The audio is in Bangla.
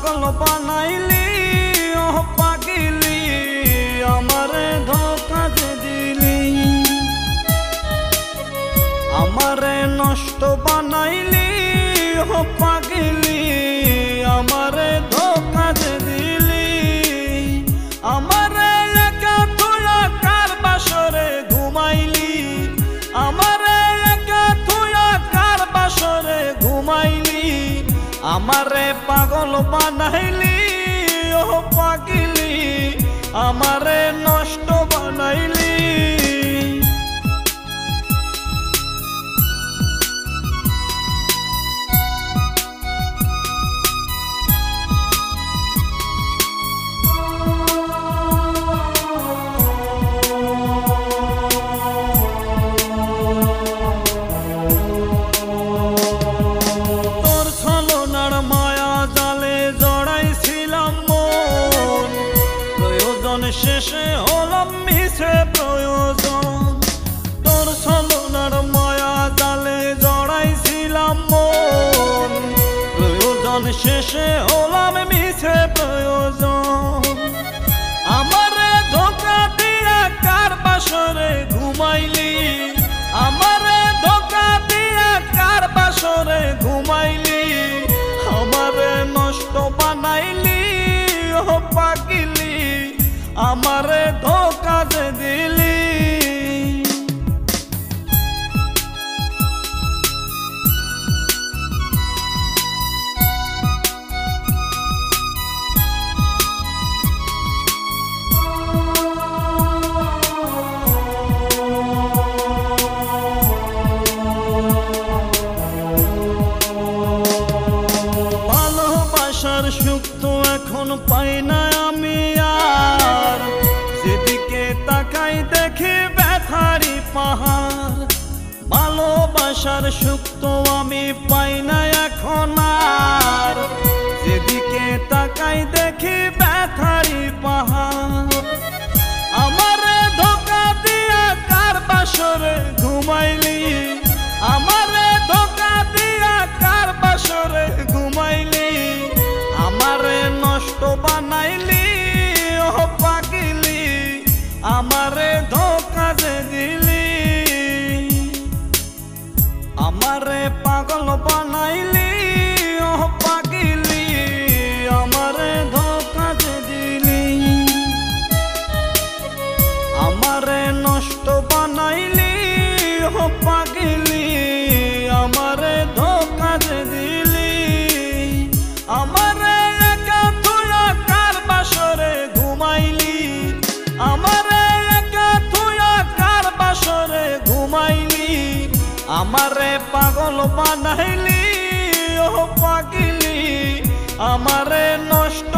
পাগল বানাইলি ও পাগিলি আমারে ধোঁকা যে দিলি আমারে নষ্ট বানাইলি ও পাগিলি আমারে ধোঁকা যে দিলি আমারে একা তুইয়া কার বাসরে ঘুমাইলি আমারে একা তুইয়া কার বাসরে ঘুমাইলি আমারে পাগল বানাইলি ও পাগিলি আমারে নষ্ট বানাইলি শেষে হলাম মিছে প্রয়োজন তোর ছলনার মায়া জালে জড়াইছিলাম মন প্রয়োজন শেষে হলাম মিছে প্রয়োজন আমারে ধোঁকা দিয়া কার বাসরে ঘুমাইলি আমারে ধোঁকা দিয়া কার বাসরে ঘুমাইলি আমারে নষ্ট বানাইলি ও পাগিলি আমারে ধোঁকা যে দিলি ভালোবাসার সুখ তো এখন পাই না আমি আর যেদিকে তাকাই দেখি ব্যথারি পাহাড় ভালোবাসার সুখ তো আমি পাই না এখন আর যেদিকে তাকাই দেখি ব্যথারি পাহাড় আমারে ধোঁকা দিয়া কার বাসরে ঘুমাইলি আমারে ধোঁকা দিয়া কার বাসরে ঘুমাইলি আমারে নষ্ট বানাইলি ও পাগিলি আমারে ধোঁকা যে দিলি আমারে পাগল বানাইলি ও পাগিলি আমারে ধোঁকা যে দিলি আমারে নষ্ট বানাইলি ও পাগিলি আমারে ধোঁকা যে দিলি আমারে একা তুইয়া কার বাসরে ঘুমাইলি আমারে একা তুইয়া কার বাসরে ঘুমাইলি আমারে পাগল বানাইলি ও পাগিলি আমারে নষ্ট